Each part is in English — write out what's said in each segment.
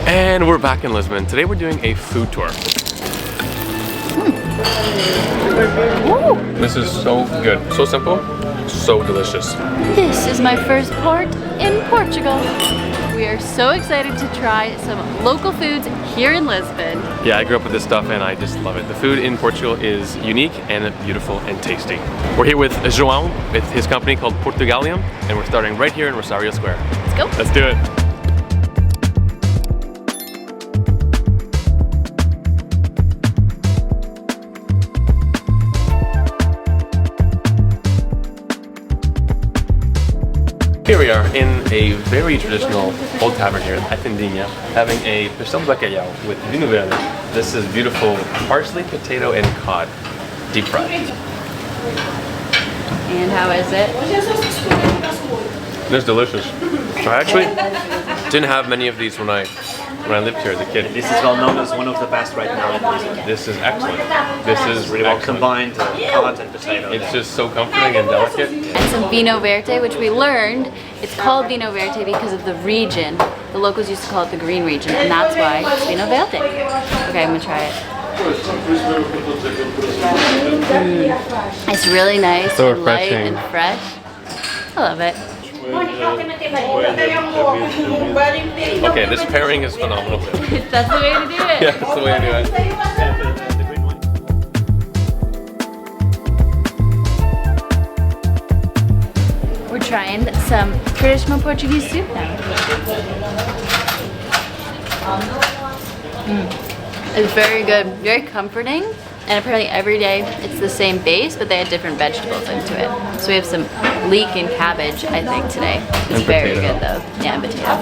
And we're back in Lisbon. Today we're doing a food tour. This is so good. So simple, so delicious. This is my first port in Portugal. We are so excited to try some local foods here in Lisbon. Yeah, I grew up with this stuff and I just love it. The food in Portugal is unique and beautiful and tasty. We're here with João with his company called Portugallium, and we're starting right here in Rosario Square. Let's go. Let's do it. Here we are in a very traditional old tavern here, Ginjinha, having a pastel bacalhau with Vino Verde. This is beautiful parsley, potato, and cod, deep fried. And how is it? It's delicious. I actually didn't have many of these when I lived here as a kid. This is well known as one of the best right now in Lisbon. This is excellent. This is Really well combined, cod and potato. It's just so comforting and delicate. And some Vino Verde, which we learned, it's called Vino Verde because of the region. The locals used to call it the green region, and that's why it's Vino Verde. Okay, I'm gonna try it. It's really nice, So and light refreshing. and fresh. I love it. Okay, this pairing is phenomenal. That's the way to do it. Yeah, that's the way to do it. We're trying some traditional Portuguese soup now. It's very good, very comforting, and apparently every day it's the same base, but they had different vegetables into it. So we have some leek and cabbage, I think, today. It's And very potato. good though. Yeah, and potato.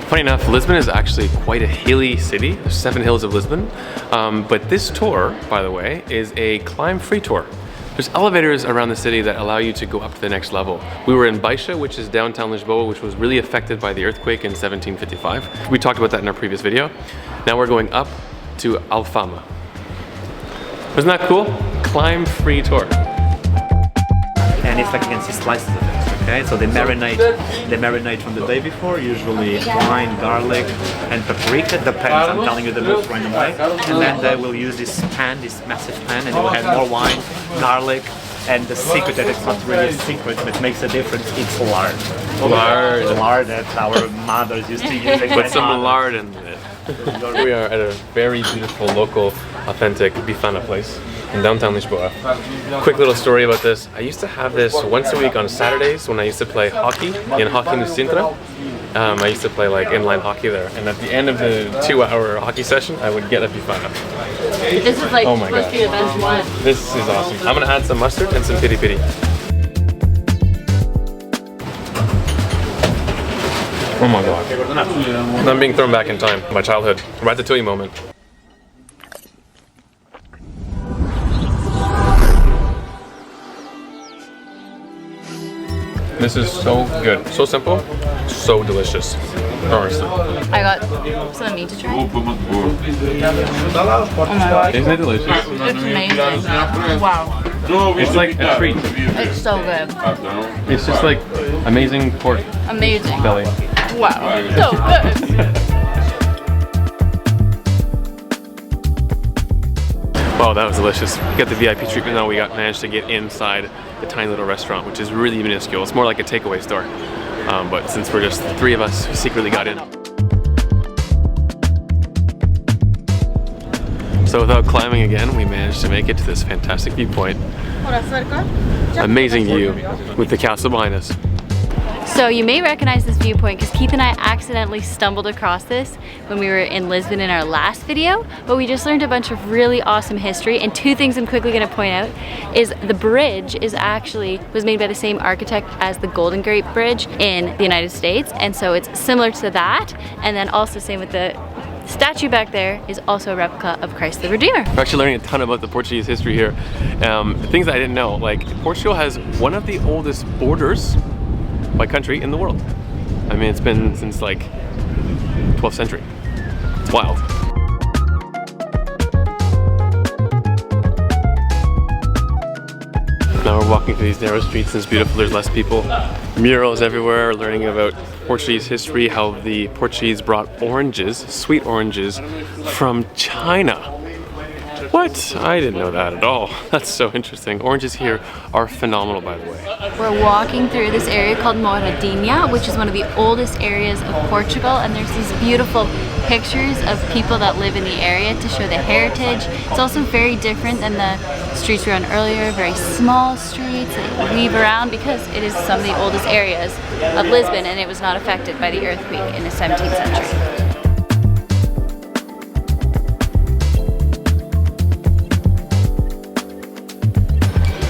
Funny enough, Lisbon is actually quite a hilly city. There's 7 hills of Lisbon. But this tour, by the way, is a climb-free tour. There's elevators around the city that allow you to go up to the next level. We were in Baixa, which is downtown Lisboa, which was really affected by the earthquake in 1755. We talked about that in our previous video. Now we're going up to Alfama. Wasn't that cool? Climb-free tour. And it's like you can see slices of it. Okay, so they marinate from the day before, usually wine, garlic, and paprika. Depends. I'm telling you the most random way. And then they will use this pan, this massive pan, and they will have more wine, garlic, and the secret that it's not really a secret, but makes a difference. It's lard. Lard. Lard that our mothers used to use. Put some lard in it. We are at a very beautiful, local, authentic Befana place in downtown Lisboa. Quick little story about this. I used to have this once a week on Saturdays when I used to play hockey in Hockey no Sintra. I used to play like inline hockey there, and at the end of the 2-hour hockey session, I would get a Befana. This is like Oh my supposed to be the best one. This is awesome. I'm gonna add some mustard and some piri piri. Oh my god. I'm being thrown back in time. My childhood. Ratatouille moment. This is so good. So simple, so delicious. Honestly. I got some of me to try. Oh my God. Isn't it delicious? It's amazing. Wow. It's like a treat. It's so good. It's just like amazing pork Amazing. belly. Wow. So good. Wow, that was delicious. We got the VIP treatment now. We managed to get inside the tiny little restaurant, which is really minuscule. It's more like a takeaway store. But since we're just the 3 of us, we secretly got in. So without climbing again, we managed to make it to this fantastic viewpoint. Amazing view with the castle behind us. So you may recognize this viewpoint because Keith and I accidentally stumbled across this when we were in Lisbon in our last video, but we just learned a bunch of really awesome history, and 2 things I'm quickly going to point out is the bridge was made by the same architect as the Golden Gate Bridge in the United States, and so it's similar to that, and then also same with the statue back there is also a replica of Christ the Redeemer. We're actually learning a ton about the Portuguese history here. Things I didn't know, like Portugal has one of the oldest borders by country in the world. I mean, it's been since like 12th century. It's wild. Now we're walking through these narrow streets and it's beautiful, there's less people. Murals everywhere, learning about Portuguese history, how the Portuguese brought oranges, sweet oranges, from China. What? I didn't know that at all. That's so interesting. Oranges here are phenomenal, by the way. We're walking through this area called Marriott, which is one of the oldest areas of Portugal, and there's these beautiful pictures of people that live in the area to show the heritage. It's also very different than the streets we were on earlier, very small streets that weave around because it is some of the oldest areas of Lisbon and it was not affected by the earthquake in the 17th century.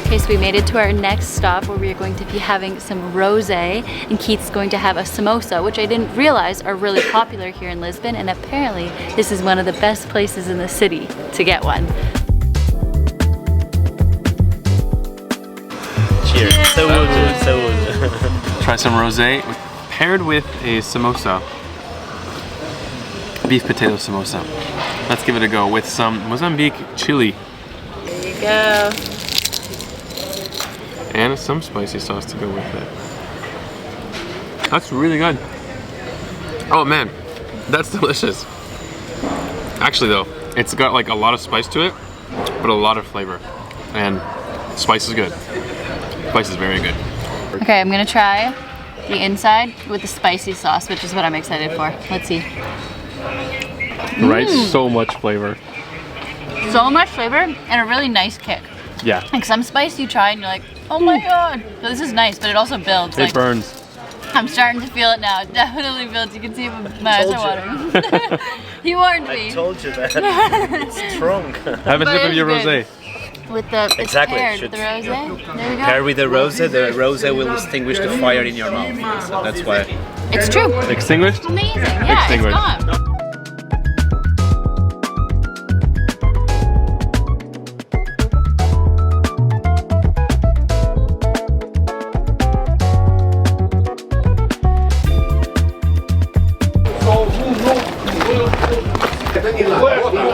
Okay, so we made it to our next stop where we are going to be having some rosé, and Keith's going to have a samosa, which I didn't realize are really popular here in Lisbon, and apparently this is one of the best places in the city to get one. Cheers. So Try some rosé paired with a samosa. Beef potato samosa. Let's give it a go with some Mozambique chili. There you go. And some spicy sauce to go with it. That's really good. Oh man, that's delicious. Actually though, it's got like a lot of spice to it, but a lot of flavor. And spice is good. Spice is very good. Okay, I'm gonna try the inside with the spicy sauce, which is what I'm excited for. Let's see. Right, so much flavor. So much flavor and a really nice kick. Yeah. Like some spice you try and you're like, oh my god. So this is nice, but it also builds. It burns. I'm starting to feel it now. It definitely builds. You can see my eyes are watering. He warned me. I told you that. It's strong. Have a But sip of it's your good. rosé. With the Exactly, paired should- with the rosé. There we go. Pair with the rosé will extinguish the fire in your mouth. So that's why. It's true. Extinguished? Amazing. Yeah, Extinguished. it's gone.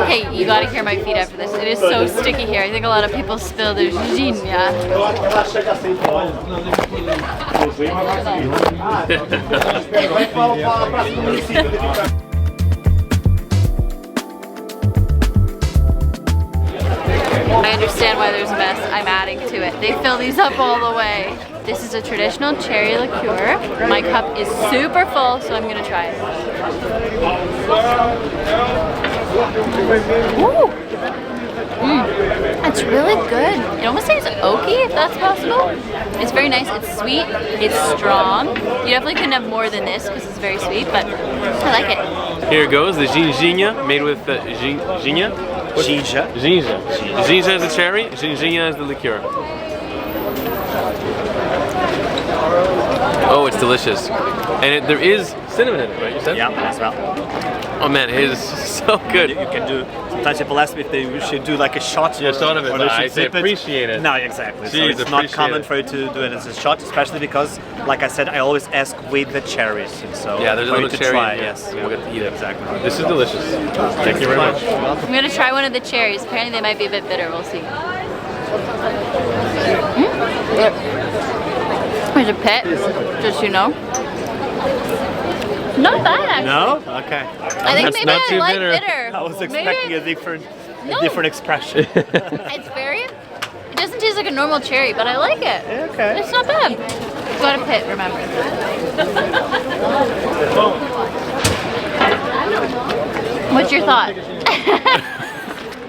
Hey, you gotta hear my feet after this. It is so sticky here. I think a lot of people spill their Ginjinha. I understand why there's a mess. I'm adding to it. They fill these up all the way. This is a traditional cherry liqueur. My cup is super full, so I'm gonna try it. Ooh. It's really good. It almost tastes oaky, if that's possible. It's very nice. It's sweet. It's strong. You definitely couldn't have more than this because it's very sweet, but I like it. Here goes the Ginjinha, made with the Ginjinha. Ginja. Ginja. Ginja is the cherry, Ginjinha is the liqueur. Oh, it's delicious. And there is cinnamon in it, right? You said? Yeah, as well. Oh man, it is so good. You can do. Sometimes people ask me if they should do like a shot. Yeah, shot of it. or they I should say sip it. appreciate it. No, exactly. So Jeez, it's not appreciate common it. for you to do it as a shot, especially because, like I said, I always ask with the cherries. And so Yeah, there's a for you little to cherry. try. in here. Yes, Yeah, we'll get to eat it. Exactly. This is delicious. Thank you very much. I'm gonna try one of the cherries. Apparently they might be a bit bitter. We'll see. There's a pit, just so you know. Not bad, actually. No? Okay. I think That's maybe not I too like bitter. bitter. I was Maybe expecting a different expression. it's very. It doesn't taste like a normal cherry, but I like it. Okay. It's not bad. Got a pit, remember. What's your thought?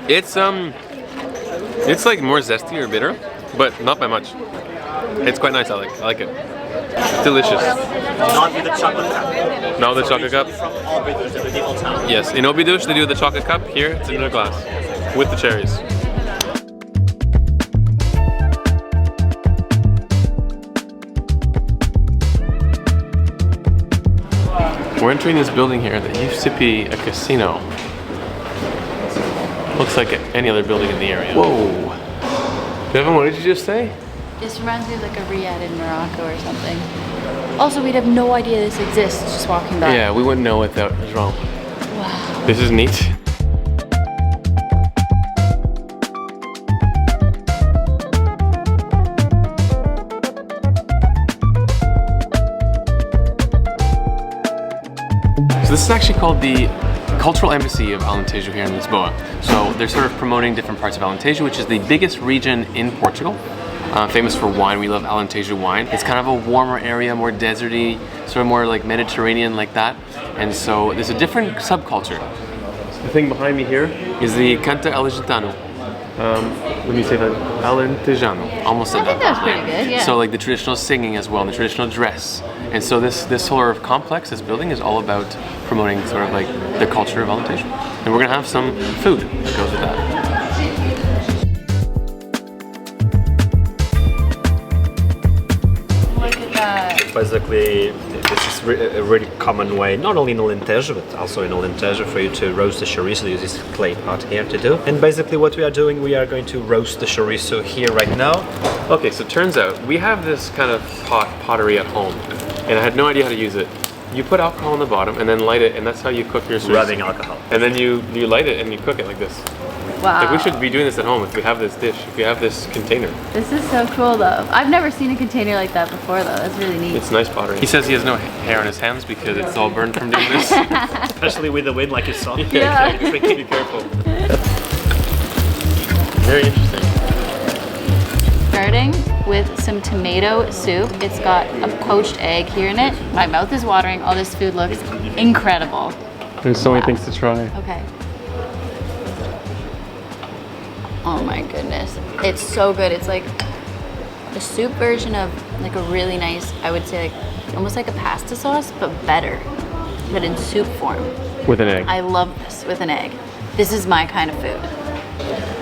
It's like more zesty or bitter, but not by much. It's quite nice. I like it. Delicious. Not with the chocolate cup. Now the chocolate cup. From Albrecht, the medieval town. Yes, in Obidush they do the chocolate cup. Here it's in a glass with the cherries. We're entering this building here that used to be a casino. Looks like any other building in the area. Whoa. Devin, what did you just say? This reminds me of like a riad in Morocco or something. Also, we'd have no idea this exists just walking by. Yeah, we wouldn't know what that was wrong. Wow. This is neat. So this is actually called the Cultural Embassy of Alentejo here in Lisboa. So they're sort of promoting different parts of Alentejo, which is the biggest region in Portugal. Famous for wine. We love Alentejo wine. It's kind of a warmer area, more deserty, sort of more like Mediterranean like that. And so there's a different subculture. The thing behind me here is the Canta Alentejano. Let me say that. Alentejano. Almost said that. I think that was pretty good, yeah. So like the traditional singing as well, and the traditional dress. And so this sort of complex, this building is all about promoting sort of like the culture of Alentejo. And we're gonna have some food that goes with that. Basically, this is a really common way, not only in Alentejo, but also in Alentejo, for you to roast the chouriço. Use this clay pot here to do. And basically what we are doing, we are going to roast the chouriço here right now. Okay, so it turns out we have this kind of pottery at home, and I had no idea how to use it. You put alcohol on the bottom and then light it, and that's how you cook your chouriço. Rubbing alcohol. And then you light it and you cook it like this. Wow. Like we should be doing this at home if we have this dish, if we have this container. This is so cool though. I've never seen a container like that before though. That's really neat. It's nice pottery. He says he has no hair on his hands because it's all burned from doing this. Especially with the wind, like you saw. Yeah. Be careful. Very interesting. Starting with some tomato soup. It's got a poached egg here in it. My mouth is watering. All this food looks incredible. There's so many things to try. Okay. Oh my goodness. It's so good. It's like a soup version of like a really nice, I would say like almost like a pasta sauce, but better. But in soup form. With an egg. I love this with an egg. This is my kind of food.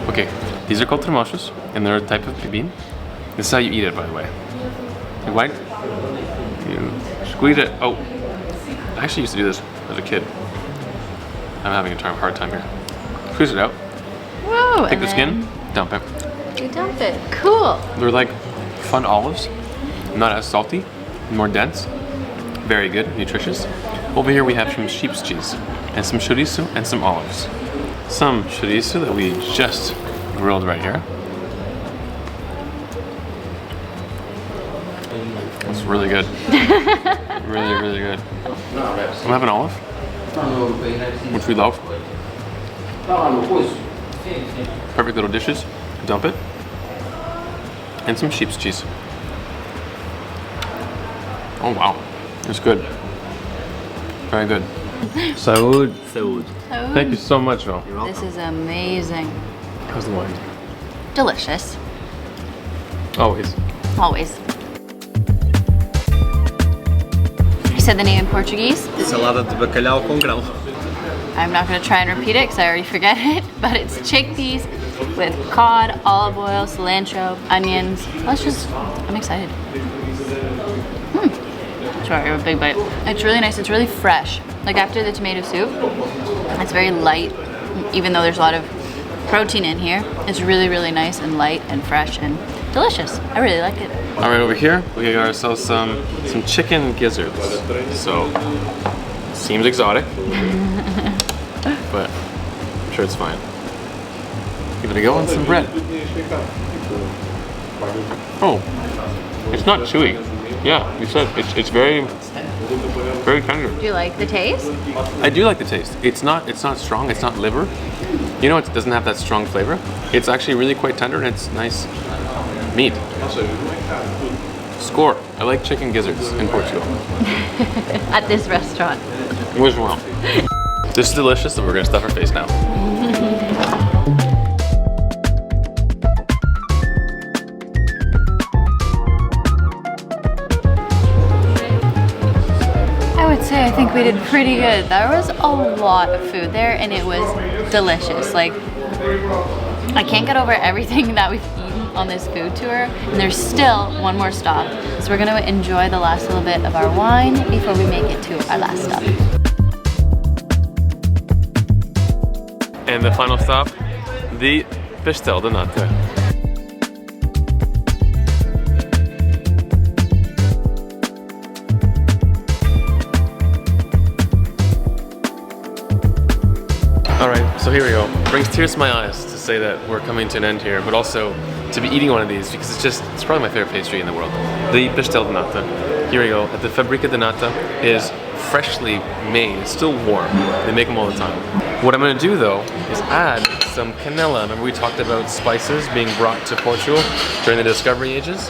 Okay, these are called tremochos, and they're a type of bean. This is how you eat it, by the way. You white, you squeeze it. Oh, I actually used to do this as a kid. I'm having a hard time here. Squeeze it out. Whoa! Take the skin, dump it. You dump it. Cool. They're like fun olives, not as salty, more dense. Very good, nutritious. Over here we have some sheep's cheese and some chouriço and some olives. Some chouriço that we just grilled right here. It's really good. Really, really good. We'll have an olive, which we love. Perfect little dishes. Dump it. And some sheep's cheese. Oh wow, it's good. Very good. Saúde. Saúde. Thank you so much, Val. This is amazing. How's the wine? Delicious. Always. Always. You said the name in Portuguese? Salada de bacalhau com grão. I'm not going to try and repeat it because I already forget it, but it's chickpeas with cod, olive oil, cilantro, onions. I'm excited. Sorry, I have a big bite. It's really nice. It's really fresh. Like after the tomato soup, it's very light, even though there's a lot of protein in here. It's really, really nice and light and fresh and delicious. I really like it. All right, over here we got ourselves some chicken gizzards. So seems exotic, but I'm sure it's fine. Give it a go on some bread. Oh, it's not chewy. Yeah, you said it's very, very tender. Do you like the taste? I do like the taste. It's not strong. It's not liver. You know, it doesn't have that strong flavor. It's actually really quite tender and it's nice meat. Score. I like chicken gizzards in Portugal. At this restaurant. Which one? This is delicious, and we're gonna stuff our face now. I think we did pretty good. There was a lot of food there and it was delicious. Like, I can't get over everything that we've eaten on this food tour, and there's still one more stop. So we're gonna enjoy the last little bit of our wine before we make it to our last stop. And the final stop, the Pastel de Nata. All right, so here we go. Brings tears to my eyes to say that we're coming to an end here, but also to be eating one of these because it's probably my favorite pastry in the world. The Pastel de Nata. Here we go. At the Fábrica de Nata is freshly made. It's still warm. They make them all the time. What I'm going to do though is add some canela. Remember we talked about spices being brought to Portugal during the discovery ages?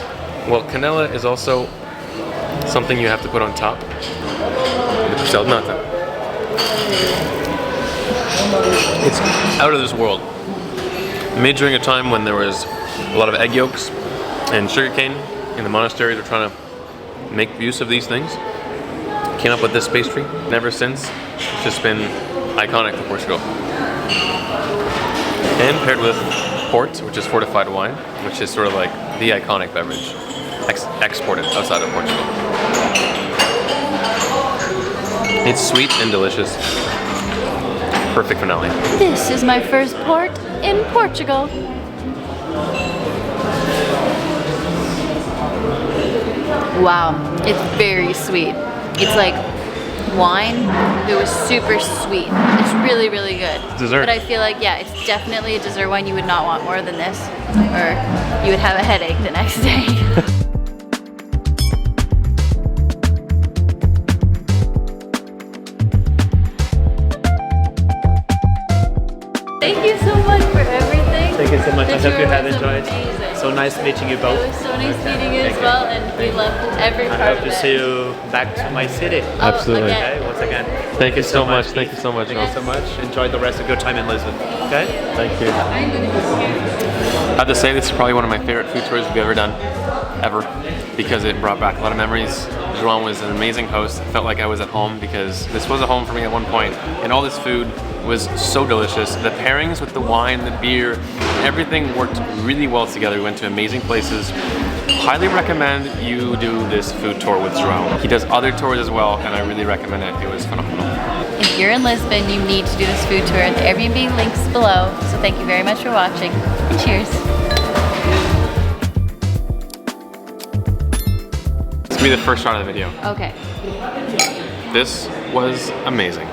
Well, canela is also something you have to put on top. The Pastel de Nata. It's out of this world. Made during a time when there was a lot of egg yolks and sugarcane in the monasteries. We're trying to make use of these things. Came up with this pastry. And ever since, it's just been iconic for Portugal. And paired with port, which is fortified wine, which is sort of like the iconic beverage exported outside of Portugal. It's sweet and delicious. Perfect finale. This is my first port in Portugal. Wow, it's very sweet. It's like wine. It was super sweet. It's really, really good. Dessert. But I feel like, yeah, it's definitely a dessert wine. You would not want more than this, or you would have a headache the next day. Thank you so much for everything. Thank you so much. I The hope you tour have was enjoyed. amazing. So nice meeting you both. It was so nice meeting you as well, and we loved every I part hope of to it. see you back to my city. Absolutely. again. Okay, once again. Thank you so much. Thank you so much. Thank you so much. Enjoy the rest of your time in Lisbon. Okay? Thank you. I have to say this is probably one of my favorite food tours we've ever done, ever, because it brought back a lot of memories. João was an amazing host. I felt like I was at home because this was a home for me at one point, and all this food was so delicious. The pairings with the wine, the beer, everything worked really well together. We went to amazing places. Highly recommend you do this food tour with João. He does other tours as well, and I really recommend it. It was phenomenal. If you're in Lisbon, you need to do this food tour. The Airbnb link's below. So thank you very much for watching. And cheers. It's gonna be the first shot of the video. Okay. This was amazing.